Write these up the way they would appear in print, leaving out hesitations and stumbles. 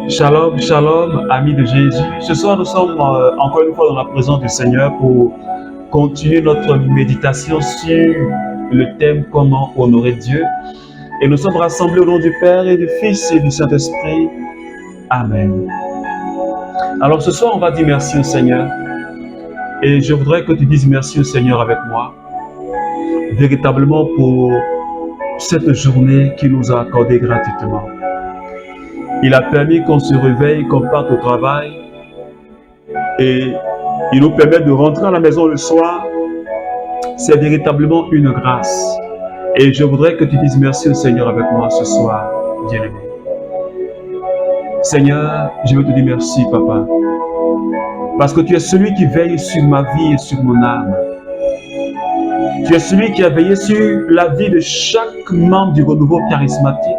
Shalom, shalom, amis de Jésus. Ce soir, nous sommes encore une fois dans la présence du Seigneur pour continuer notre méditation sur le thème « Comment honorer Dieu ». Et nous sommes rassemblés au nom du Père et du Fils et du Saint-Esprit. Amen. Alors ce soir, on va dire merci au Seigneur. Et je voudrais que tu dises merci au Seigneur avec moi, véritablement pour cette journée qu'il nous a accordée gratuitement. Il a permis qu'on se réveille, qu'on parte au travail et il nous permet de rentrer à la maison le soir. C'est véritablement une grâce. Et je voudrais que tu dises merci au Seigneur avec moi ce soir, bien-aimé. Seigneur, je veux te dire merci, Papa, parce que tu es celui qui veille sur ma vie et sur mon âme. Tu es celui qui a veillé sur la vie de chaque membre du renouveau charismatique.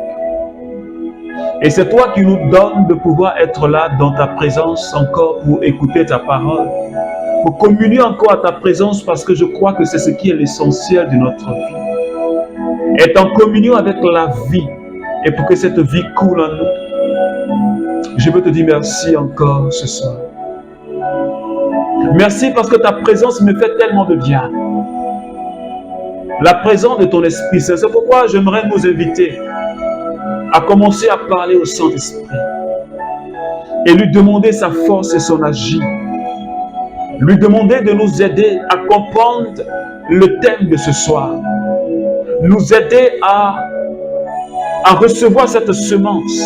Et c'est toi qui nous donnes de pouvoir être là dans ta présence encore pour écouter ta parole, pour communier encore à ta présence parce que je crois que c'est ce qui est l'essentiel de notre vie. Être en communion avec la vie et pour que cette vie coule en nous. Je veux te dire merci encore ce soir. Merci parce que ta présence me fait tellement de bien. La présence de ton Esprit, c'est pourquoi j'aimerais nous inviter à commencer à parler au Saint-Esprit et lui demander sa force et son agir. Lui demander de nous aider à comprendre le thème de ce soir. Nous aider à recevoir cette semence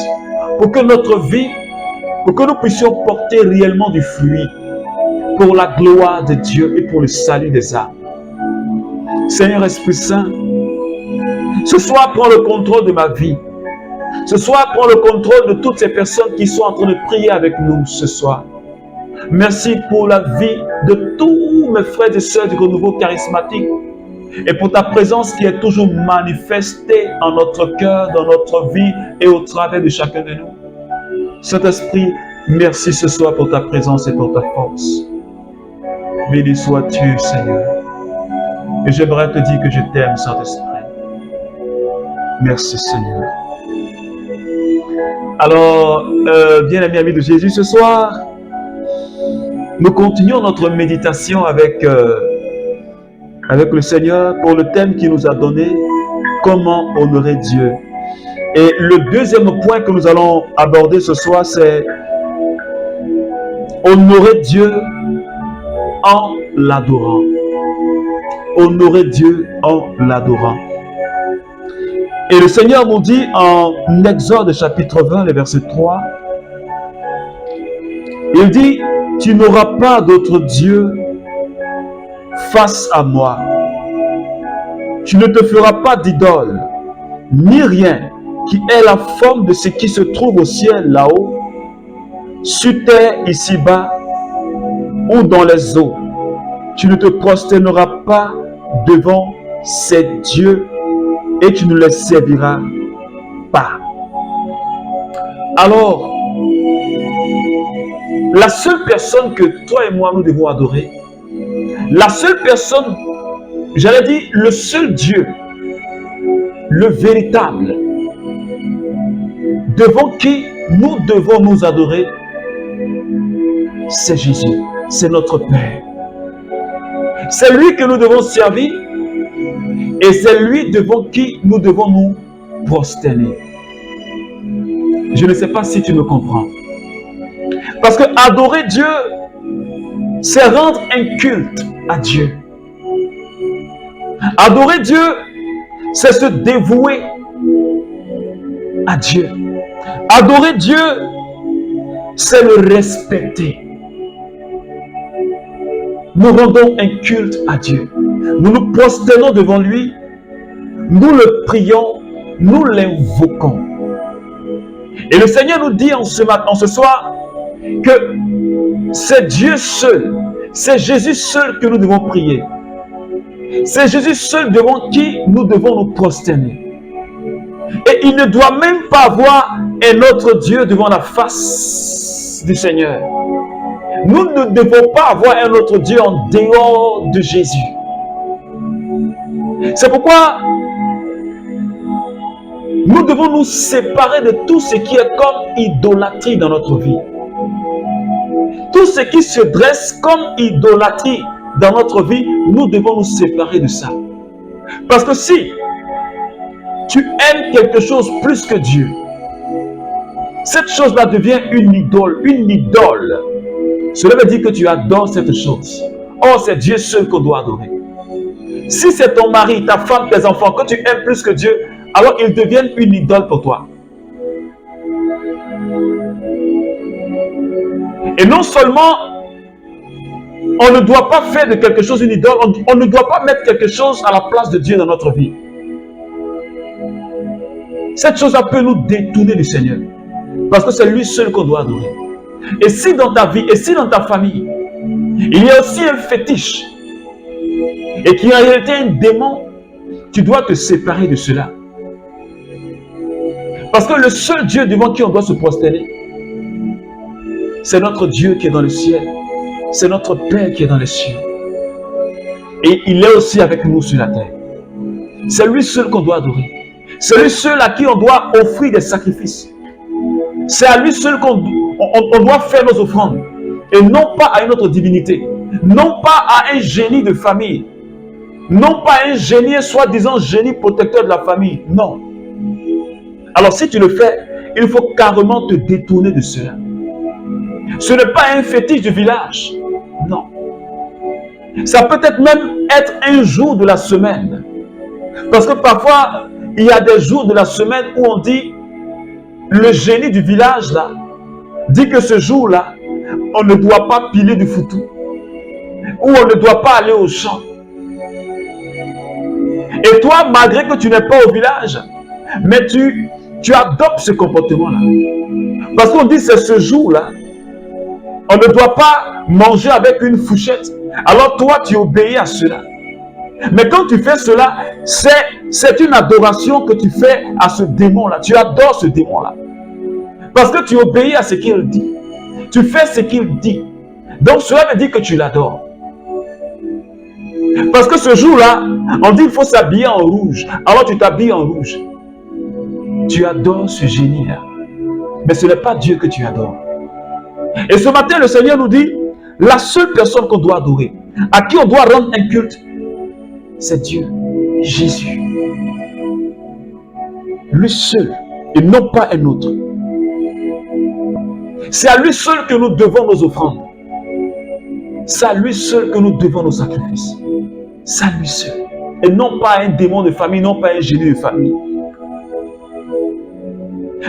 pour que notre vie, pour que nous puissions porter réellement du fruit pour la gloire de Dieu et pour le salut des âmes. Seigneur Esprit Saint, ce soir prends le contrôle de ma vie. Ce soir, prends le contrôle de toutes ces personnes qui sont en train de prier avec nous ce soir. Merci pour la vie de tous mes frères et sœurs du renouveau charismatique et pour ta présence qui est toujours manifestée en notre cœur, dans notre vie et au travers de chacun de nous. Saint-Esprit, merci ce soir pour ta présence et pour ta force. Béni sois-tu, Seigneur. Et j'aimerais te dire que je t'aime, Saint-Esprit. Merci, Seigneur. Alors, bien-amis amis de Jésus, ce soir, nous continuons notre méditation avec le Seigneur pour le thème qu'il nous a donné, comment honorer Dieu. Et le deuxième point que nous allons aborder ce soir, c'est honorer Dieu en l'adorant. Honorer Dieu en l'adorant. Et le Seigneur nous dit en Exode chapitre 20, le verset 3, il dit, « Tu n'auras pas d'autre Dieu face à moi. Tu ne te feras pas d'idole, ni rien qui ait la forme de ce qui se trouve au ciel là-haut, sur terre ici-bas, ou dans les eaux. Tu ne te prosterneras pas devant ces dieux et tu ne les serviras pas. » Alors, la seule personne que toi et moi nous devons adorer, la seule personne, j'allais dire le seul Dieu, le véritable, devant qui nous devons nous adorer, c'est Jésus, c'est notre Père. C'est lui que nous devons servir. Et c'est lui devant qui nous devons nous prosterner. Je ne sais pas si tu me comprends. Parce que adorer Dieu, c'est rendre un culte à Dieu. Adorer Dieu, c'est se dévouer à Dieu. Adorer Dieu, c'est le respecter. Nous rendons un culte à Dieu. Nous nous prosternons devant lui, nous le prions, nous l'invoquons. Et le Seigneur nous dit en ce soir que c'est Dieu seul, c'est Jésus seul que nous devons prier. C'est Jésus seul devant qui nous devons nous prosterner. Et il ne doit même pas avoir un autre Dieu devant la face du Seigneur. Nous ne devons pas avoir un autre Dieu en dehors de Jésus. C'est pourquoi Nous devons nous séparer de tout ce qui est comme idolâtrie dans notre vie. Tout ce qui se dresse comme idolâtrie dans notre vie, nous devons nous séparer de ça. Parce que si tu aimes quelque chose plus que Dieu, cette chose-là devient une idole, une idole. Cela veut dire que tu adores cette chose. Or, c'est Dieu seul qu'on doit adorer. Si c'est ton mari, ta femme, tes enfants, que tu aimes plus que Dieu, alors ils deviennent une idole pour toi. Et non seulement on ne doit pas faire de quelque chose une idole, on ne doit pas mettre quelque chose à la place de Dieu dans notre vie. Cette chose-là peut nous détourner du Seigneur. Parce que c'est lui seul qu'on doit adorer. Et si dans ta vie, et si dans ta famille, il y a aussi un fétiche, et qui en réalité un démon, tu dois te séparer de cela. Parce que le seul Dieu devant qui on doit se prosterner, c'est notre Dieu qui est dans le ciel. C'est notre Père qui est dans les cieux. Et il est aussi avec nous sur la terre. C'est lui seul qu'on doit adorer. C'est lui seul à qui on doit offrir des sacrifices. C'est à lui seul qu'on doit faire nos offrandes. Et non pas à une autre divinité. Non pas à un génie de famille. Non pas à un génie, soi-disant génie protecteur de la famille. Non. Alors si tu le fais, il faut carrément te détourner de cela. Ce n'est pas un fétiche du village. Non. Ça peut être même être un jour de la semaine. Parce que parfois, il y a des jours de la semaine où on dit, le génie du village là, dit que ce jour-là, on ne doit pas piler du foutou. Ou on ne doit pas aller au champ. Et toi, malgré que tu n'es pas au village, mais tu adoptes ce comportement-là. Parce qu'on dit c'est ce jour-là, on ne doit pas manger avec une fourchette. Alors toi, tu obéis à cela. Mais quand tu fais cela, c'est une adoration que tu fais à ce démon-là. Tu adores ce démon-là. Parce que tu obéis à ce qu'il dit. Tu fais ce qu'il dit. Donc cela veut dire que tu l'adores. Parce que ce jour-là, on dit qu'il faut s'habiller en rouge. Alors tu t'habilles en rouge. Tu adores ce génie-là. Mais ce n'est pas Dieu que tu adores. Et ce matin, le Seigneur nous dit, la seule personne qu'on doit adorer, à qui on doit rendre un culte, c'est Dieu, Jésus. Lui seul, et non pas un autre. C'est à lui seul que nous devons nos offrandes. C'est à lui seul que nous devons nos sacrifices. C'est à lui seul. Et non pas un démon de famille, non pas un génie de famille.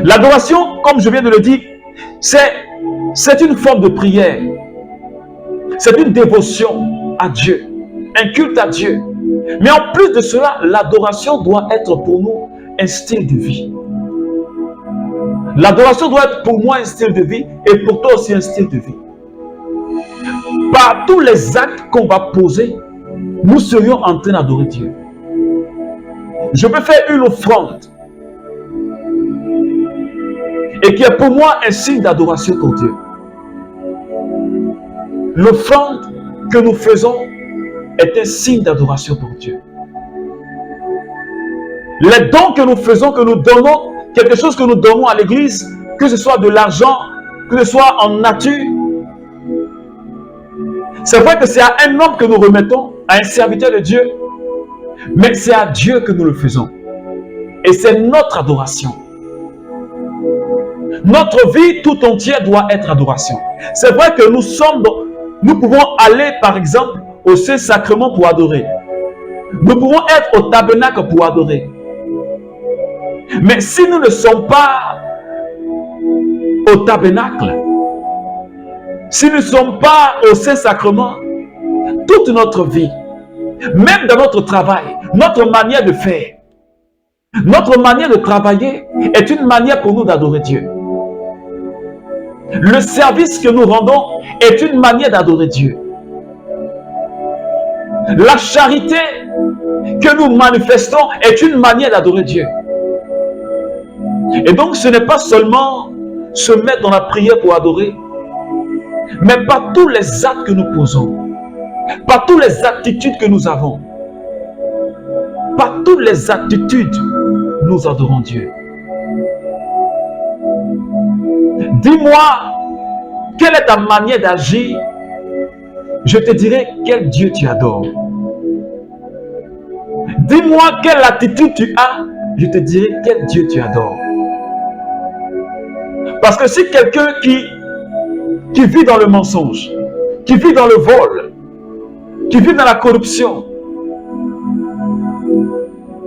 L'adoration, comme je viens de le dire, c'est une forme de prière. C'est une dévotion à Dieu. Un culte à Dieu. Mais en plus de cela, l'adoration doit être pour nous un style de vie. L'adoration doit être pour moi un style de vie et pour toi aussi un style de vie. Par tous les actes qu'on va poser, nous serions en train d'adorer Dieu. Je peux faire une offrande et qui est pour moi un signe d'adoration pour Dieu. L'offrande que nous faisons est un signe d'adoration pour Dieu. Les dons que nous faisons, que nous donnons, quelque chose que nous donnons à l'église, que ce soit de l'argent, que ce soit en nature, c'est vrai que c'est à un homme que nous remettons, à un serviteur de Dieu, mais c'est à Dieu que nous le faisons. Et c'est notre adoration. Notre vie tout entière doit être adoration. C'est vrai que nous pouvons aller par exemple au Saint-Sacrement pour adorer. Nous pouvons être au tabernacle pour adorer. Mais si nous ne sommes pas au tabernacle, si nous ne sommes pas au Saint-Sacrement, toute notre vie, même dans notre travail, notre manière de faire, notre manière de travailler est une manière pour nous d'adorer Dieu. Le service que nous rendons est une manière d'adorer Dieu. La charité que nous manifestons est une manière d'adorer Dieu. Et donc ce n'est pas seulement se mettre dans la prière pour adorer, mais par tous les actes que nous posons, par toutes les attitudes que nous avons, par toutes les attitudes, nous adorons Dieu. Dis-moi, quelle est ta manière d'agir? Je te dirai quel Dieu tu adores. Dis-moi quelle attitude tu as, je te dirai quel Dieu tu adores. Parce que si quelqu'un qui vit dans le mensonge, qui vit dans le vol, qui vit dans la corruption,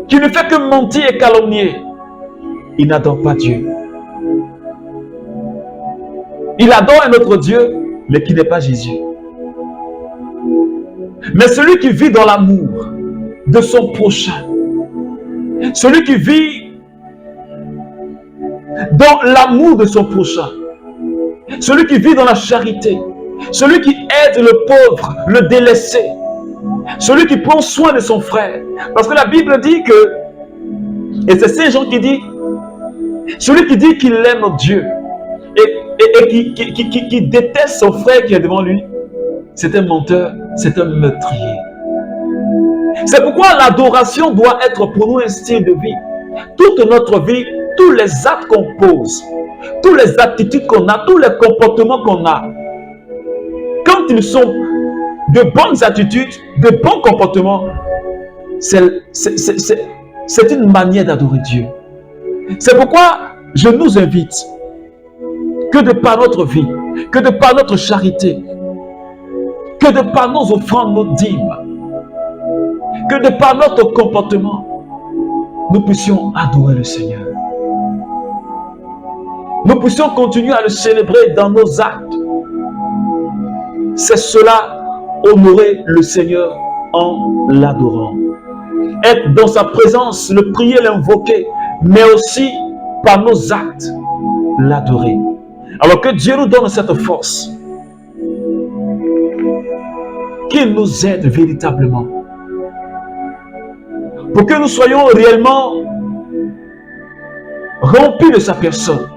qui ne fait que mentir et calomnier, il n'adore pas Dieu. Il adore un autre Dieu, mais qui n'est pas Jésus. Mais celui qui vit dans l'amour de son prochain, celui qui vit dans l'amour de son prochain, celui qui vit dans la charité, celui qui aide le pauvre, le délaissé, celui qui prend soin de son frère. Parce que la Bible dit que, et c'est Saint Jean qui dit, celui qui dit qu'il aime Dieu et qui déteste son frère qui est devant lui, c'est un menteur, c'est un meurtrier. C'est pourquoi l'adoration doit être pour nous un style de vie. Toute notre vie, tous les actes qu'on pose, toutes les attitudes qu'on a, tous les comportements qu'on a, quand ils sont de bonnes attitudes, de bons comportements, c'est une manière d'adorer Dieu. C'est pourquoi je nous invite que de par notre vie, que de par notre charité, que de par nos offrandes, nos dîmes, que de par notre comportement, nous puissions adorer le Seigneur. Nous puissions continuer à le célébrer dans nos actes. C'est cela, honorer le Seigneur en l'adorant. Être dans sa présence, le prier, l'invoquer, mais aussi par nos actes, l'adorer. Alors que Dieu nous donne cette force, qu'il nous aide véritablement, pour que nous soyons réellement remplis de sa personne.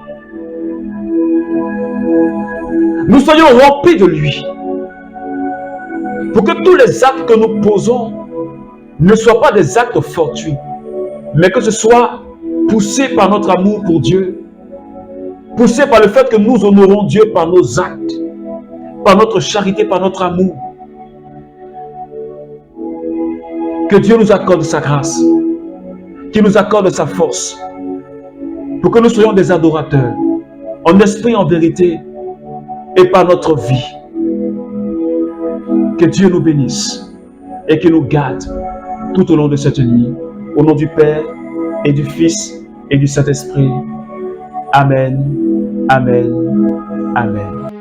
Nous soyons remplis de lui. Pour que tous les actes que nous posons ne soient pas des actes fortuits, mais que ce soit poussé par notre amour pour Dieu, poussé par le fait que nous honorons Dieu par nos actes, par notre charité, par notre amour. Que Dieu nous accorde sa grâce, qu'il nous accorde sa force, pour que nous soyons des adorateurs, en esprit, en vérité, et par notre vie. Que Dieu nous bénisse et qu'il nous garde tout au long de cette nuit. Au nom du Père et du Fils et du Saint-Esprit. Amen. Amen. Amen.